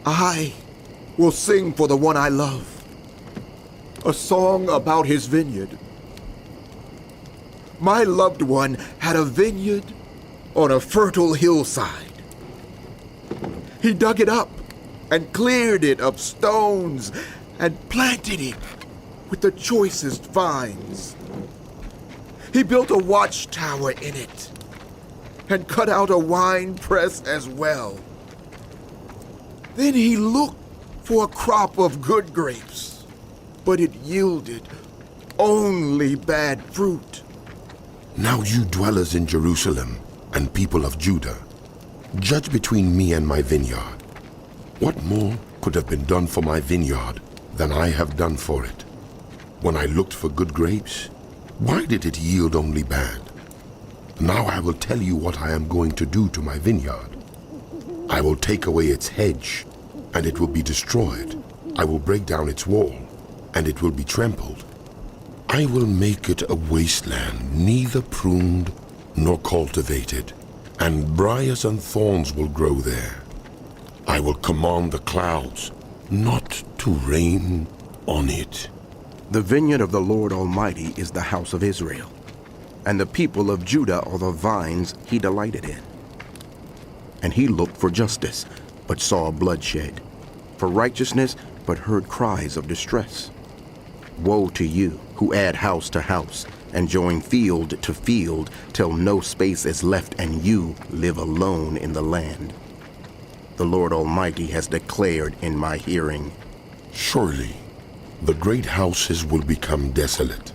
I will sing for the one I love, a song about his vineyard. My loved one had a vineyard on a fertile hillside. He dug it up and cleared it of stones and planted it with the choicest vines. He built a watchtower in it and cut out a wine press as well. Then he looked for a crop of good grapes, but it yielded only bad fruit. Now you dwellers in Jerusalem and people of Judah, judge between me and my vineyard. What more could have been done for my vineyard than I have done for it? When I looked for good grapes, why did it yield only bad? Now I will tell you what I am going to do to my vineyard. I will take away its hedge, and it will be destroyed. I will break down its wall, and it will be trampled. I will make it a wasteland, neither pruned nor cultivated, and briars and thorns will grow there. I will command the clouds not to rain on it. The vineyard of the Lord Almighty is the house of Israel, and the people of Judah are the vines he delighted in. And he looked for justice, but saw bloodshed, for righteousness, but heard cries of distress. Woe to you who add house to house and join field to field till no space is left and you live alone in the land. The Lord Almighty has declared in my hearing, Surely the great houses will become desolate,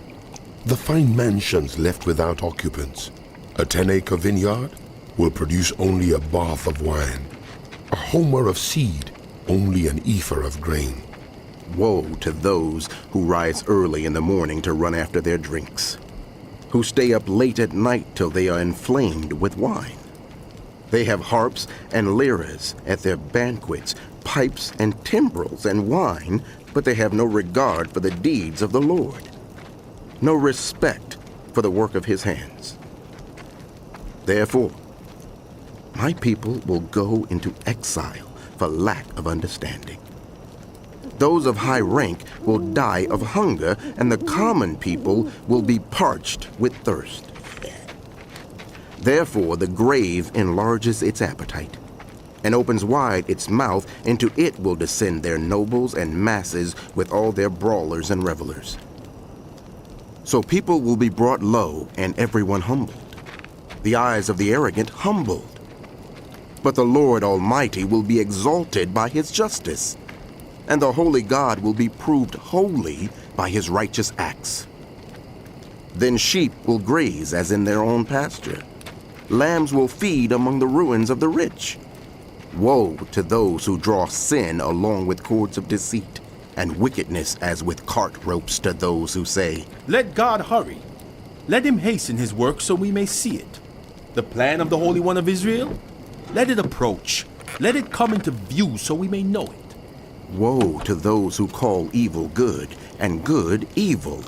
the fine mansions left without occupants. A 10-acre vineyard will produce only a bath of wine, a homer of seed, only an ephah of grain. Woe to those who rise early in the morning to run after their drinks, who stay up late at night till they are inflamed with wine. They have harps and lyres at their banquets, pipes and timbrels and wine, but they have no regard for the deeds of the Lord, no respect for the work of his hands. Therefore, my people will go into exile for lack of understanding. Those of high rank will die of hunger, and the common people will be parched with thirst. Therefore the grave enlarges its appetite, and opens wide its mouth. Into it will descend their nobles and masses with all their brawlers and revelers. So people will be brought low, and everyone humbled, the eyes of the arrogant humbled. But the Lord Almighty will be exalted by his justice, and the holy God will be proved holy by his righteous acts. Then sheep will graze as in their own pasture. Lambs will feed among the ruins of the rich. Woe to those who draw sin along with cords of deceit, and wickedness as with cart ropes to those who say, Let God hurry. Let him hasten his work so we may see it. The plan of the Holy One of Israel? Let it approach. Let it come into view so we may know it. Woe to those who call evil good and good evil,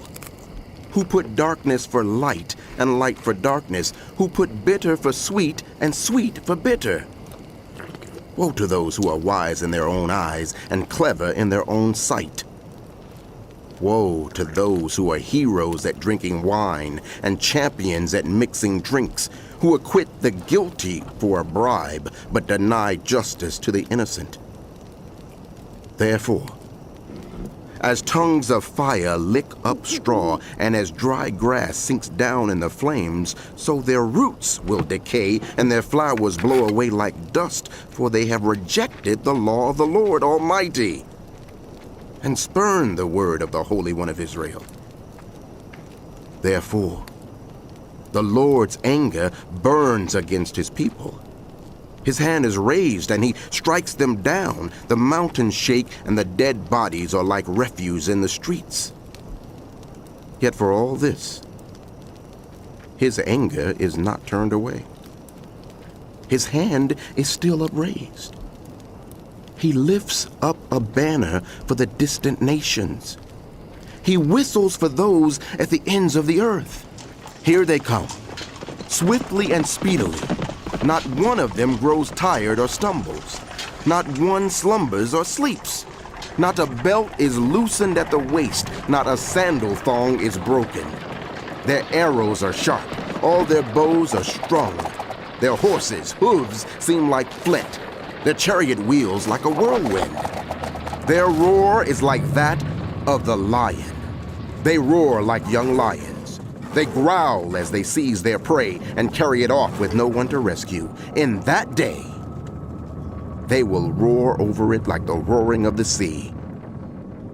who put darkness for light and light for darkness, who put bitter for sweet and sweet for bitter. Woe to those who are wise in their own eyes and clever in their own sight. Woe to those who are heroes at drinking wine and champions at mixing drinks, who acquit the guilty for a bribe but deny justice to the innocent. Therefore, as tongues of fire lick up straw, and as dry grass sinks down in the flames, so their roots will decay, and their flowers blow away like dust, for they have rejected the law of the Lord Almighty, and spurned the word of the Holy One of Israel. Therefore, the Lord's anger burns against his people. His hand is raised, and he strikes them down. The mountains shake, and the dead bodies are like refuse in the streets. Yet for all this, his anger is not turned away. His hand is still upraised. He lifts up a banner for the distant nations. He whistles for those at the ends of the earth. Here they come, swiftly and speedily. Not one of them grows tired or stumbles. Not one slumbers or sleeps. Not a belt is loosened at the waist. Not a sandal thong is broken. Their arrows are sharp. All their bows are strong. Their horses' hooves seem like flint. Their chariot wheels like a whirlwind. Their roar is like that of the lion. They roar like young lions. They growl as they seize their prey and carry it off with no one to rescue. In that day, they will roar over it like the roaring of the sea.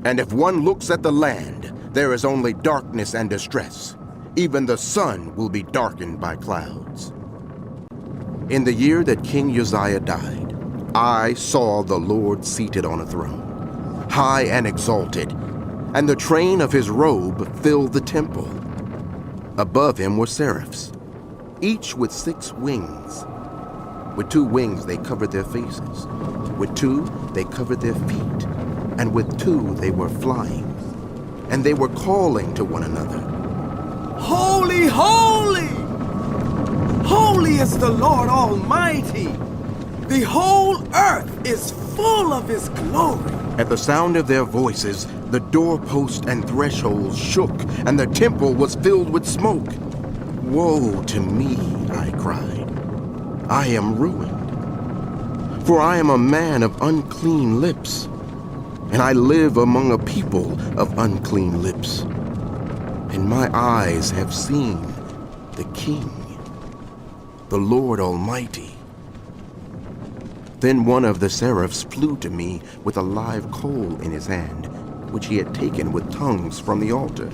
And if one looks at the land, there is only darkness and distress. Even the sun will be darkened by clouds. In the year that King Uzziah died, I saw the Lord seated on a throne, high and exalted, and the train of his robe filled the temple. Above him were seraphs, each with 6 wings. With 2 wings they covered their faces, with 2 they covered their feet, and with 2 they were flying. And they were calling to one another, Holy, holy! Holy is the Lord Almighty! The whole earth is full of His glory. At the sound of their voices, the doorpost and thresholds shook, and the temple was filled with smoke. Woe to me, I cried. I am ruined. For I am a man of unclean lips, and I live among a people of unclean lips. And my eyes have seen the King, the Lord Almighty. Then one of the seraphs flew to me with a live coal in his hand, which he had taken with tongues from the altar.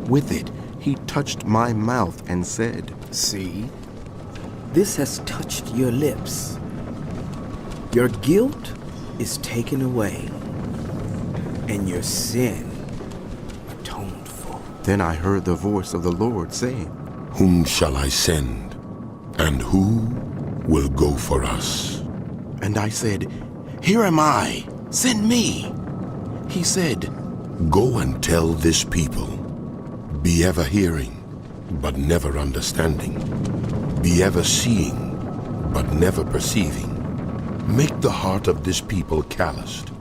With it he touched my mouth and said, See, this has touched your lips. Your guilt is taken away, and your sin atoned for. Then I heard the voice of the Lord saying, Whom shall I send, and who will go for us? And I said, Here am I, send me. He said, Go and tell this people, be ever hearing, but never understanding. Be ever seeing, but never perceiving. Make the heart of this people calloused.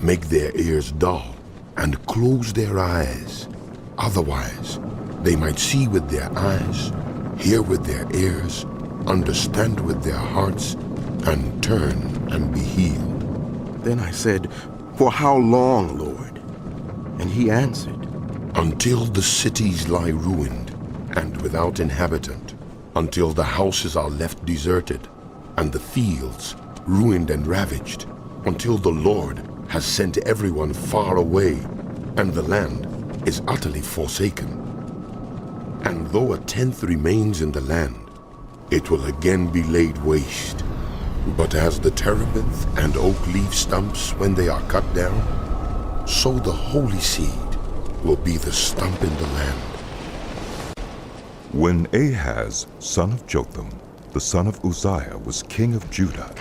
Make their ears dull, and close their eyes. Otherwise, they might see with their eyes, hear with their ears, understand with their hearts, and turn and be healed. Then I said, For how long, Lord? And he answered, Until the cities lie ruined and without inhabitant, until the houses are left deserted, and the fields ruined and ravaged, until the Lord has sent everyone far away, and the land is utterly forsaken. And though 1/10 remains in the land, it will again be laid waste. But as the terebinth and oak leaf stumps when they are cut down, so the holy seed will be the stump in the land. When Ahaz, son of Jotham, the son of Uzziah, was king of Judah,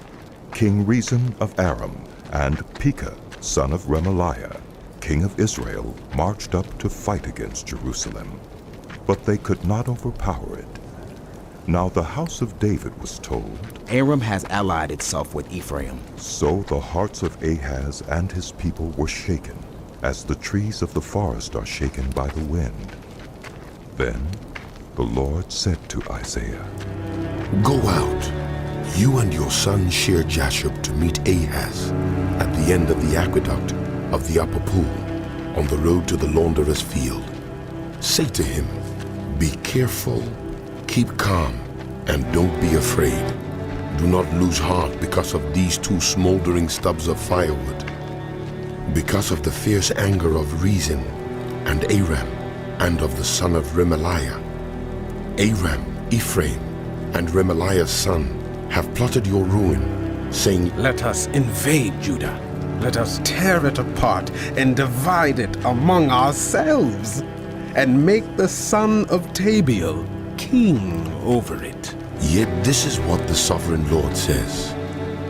King Rezin of Aram and Pekah, son of Remaliah, king of Israel, marched up to fight against Jerusalem, but they could not overpower it. Now the house of David was told, Aram has allied itself with Ephraim. So the hearts of Ahaz and his people were shaken, as the trees of the forest are shaken by the wind. Then the Lord said to Isaiah, Go out, you and your son Shear-Jashub, to meet Ahaz at the end of the aqueduct of the upper pool, on the road to the launderer's field. Say to him, Be careful, keep calm, and don't be afraid. Do not lose heart because of these 2 smoldering stubs of firewood, because of the fierce anger of Rezin and Aram, and of the son of Remaliah. Aram, Ephraim, and Remaliah's son have plotted your ruin, saying, Let us invade Judah. Let us tear it apart and divide it among ourselves, and make the son of Tabiel king over it. Yet this is what the sovereign Lord says.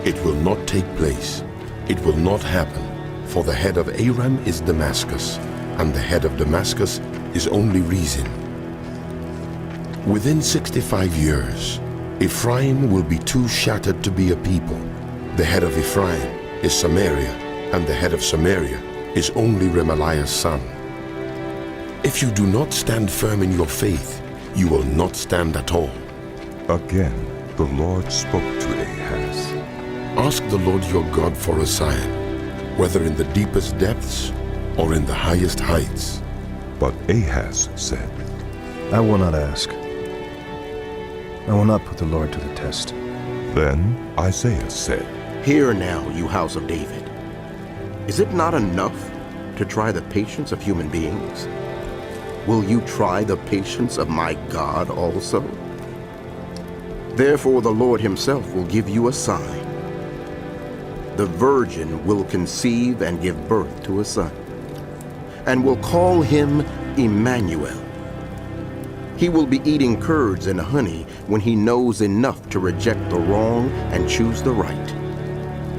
It will not take place. It will not happen. For the head of Aram is Damascus, and the head of Damascus is only Rezin. Within 65 years, Ephraim will be too shattered to be a people, The head of Ephraim is Samaria, and the head of Samaria is only Remaliah's son. If you do not stand firm in your faith, you will not stand at all. Again, the Lord spoke to Ahaz. Ask the Lord your God for a sign, whether in the deepest depths or in the highest heights. But Ahaz said, I will not ask. I will not put the Lord to the test. Then Isaiah said, Hear now, you house of David. Is it not enough to try the patience of human beings? Will you try the patience of my God also? Therefore the Lord himself will give you a sign. The virgin will conceive and give birth to a son, and will call him Emmanuel. He will be eating curds and honey when he knows enough to reject the wrong and choose the right.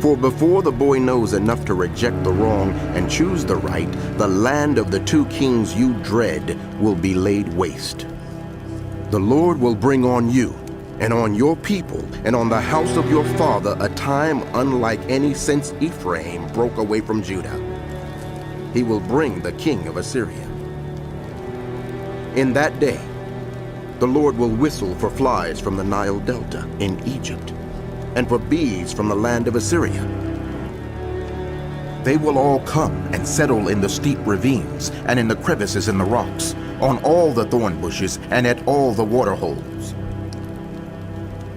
For before the boy knows enough to reject the wrong and choose the right, the land of the two kings you dread will be laid waste. The Lord will bring on you and on your people and on the house of your father a time unlike any since Ephraim broke away from Judah. He will bring the king of Assyria. In that day, the Lord will whistle for flies from the Nile Delta in Egypt, and for bees from the land of Assyria. They will all come and settle in the steep ravines and in the crevices in the rocks, on all the thorn bushes and at all the water holes.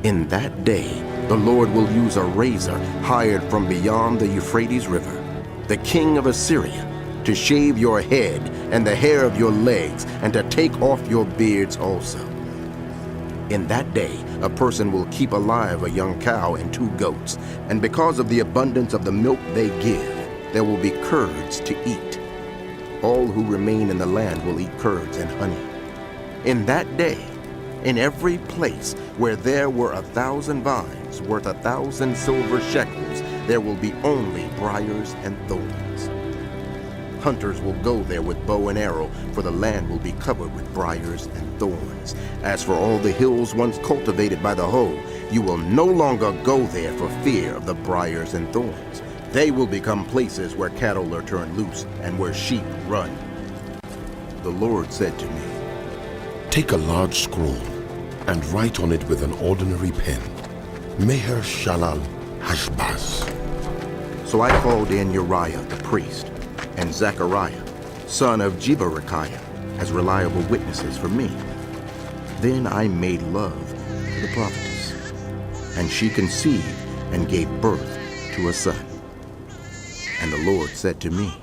In that day, the Lord will use a razor hired from beyond the Euphrates River, the king of Assyria, to shave your head and the hair of your legs, and to take off your beards also. In that day, a person will keep alive a young cow and 2 goats, and because of the abundance of the milk they give, there will be curds to eat. All who remain in the land will eat curds and honey. In that day, in every place where there were 1,000 vines worth 1,000 silver shekels, there will be only briars and thorns. Hunters will go there with bow and arrow, for the land will be covered with briars and thorns. As for all the hills once cultivated by the hoe, you will no longer go there for fear of the briars and thorns. They will become places where cattle are turned loose and where sheep run. The Lord said to me, Take a large scroll and write on it with an ordinary pen, Maher-shalal-hash-baz. So I called in Uriah the priest and Zechariah, son of Jeberechiah, as reliable witnesses for me. Then I made love to the prophetess, and she conceived and gave birth to a son. And the Lord said to me,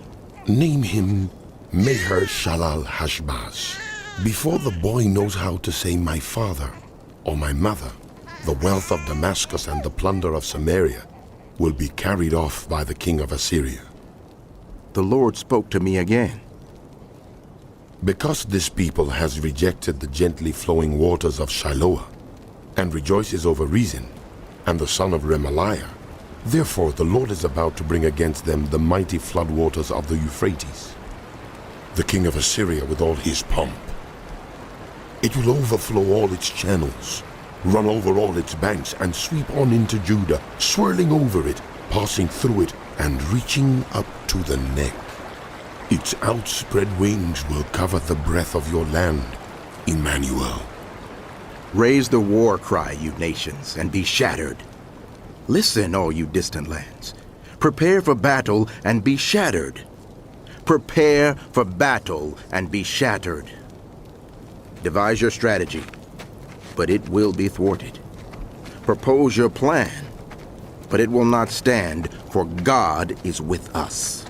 Name him Maher-shalal-hash-baz. Before the boy knows how to say my father or my mother, the wealth of Damascus and the plunder of Samaria will be carried off by the king of Assyria. The Lord spoke to me again. Because this people has rejected the gently flowing waters of Shiloah, and rejoices over Rezin and the son of Remaliah, therefore the Lord is about to bring against them the mighty floodwaters of the Euphrates, the king of Assyria with all his pomp. It will overflow all its channels, run over all its banks, and sweep on into Judah, swirling over it, passing through it, and reaching up to the neck. Its outspread wings will cover the breadth of your land, Emmanuel. Raise the war cry, you nations, and be shattered. Listen, all you distant lands. Prepare for battle and be shattered. Prepare for battle and be shattered. Devise your strategy, but it will be thwarted. Propose your plan, but it will not stand, for God is with us.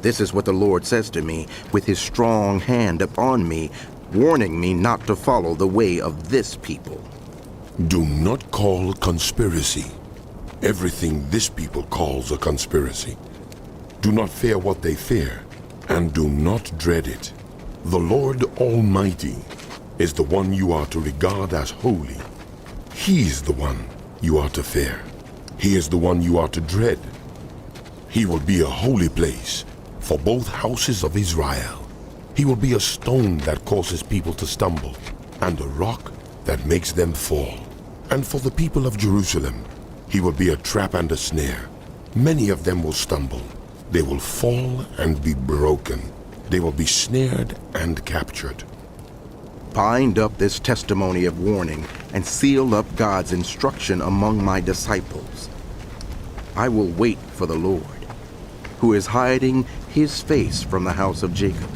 This is what the Lord says to me, with his strong hand upon me, warning me not to follow the way of this people. Do not call conspiracy everything this people calls a conspiracy. Do not fear what they fear, and do not dread it. The Lord Almighty is the one you are to regard as holy. He is the one you are to fear. He is the one you are to dread. He will be a holy place for both houses of Israel. He will be a stone that causes people to stumble, and a rock that makes them fall. And for the people of Jerusalem, He will be a trap and a snare. Many of them will stumble. They will fall and be broken. They will be snared and captured. Bind up this testimony of warning and seal up God's instruction among my disciples. I will wait for the Lord, who is hiding his face from the house of Jacob.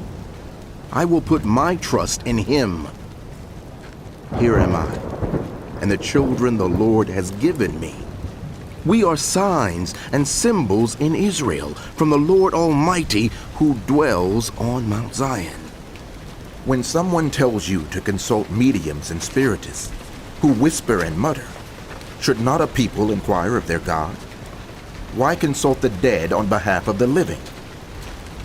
I will put my trust in him. Here am I, and the children the Lord has given me. We are signs and symbols in Israel from the Lord Almighty who dwells on Mount Zion. When someone tells you to consult mediums and spiritists, who whisper and mutter, should not a people inquire of their God? Why consult the dead on behalf of the living?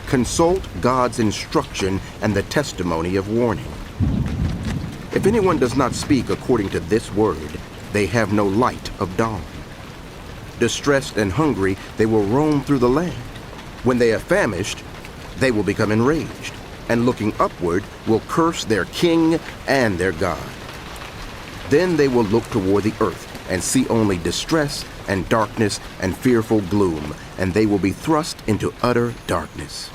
Consult God's instruction and the testimony of warning. If anyone does not speak according to this word, they have no light of dawn. Distressed and hungry, they will roam through the land. When they are famished, they will become enraged, and looking upward will curse their king and their God. Then they will look toward the earth and see only distress and darkness and fearful gloom, and they will be thrust into utter darkness.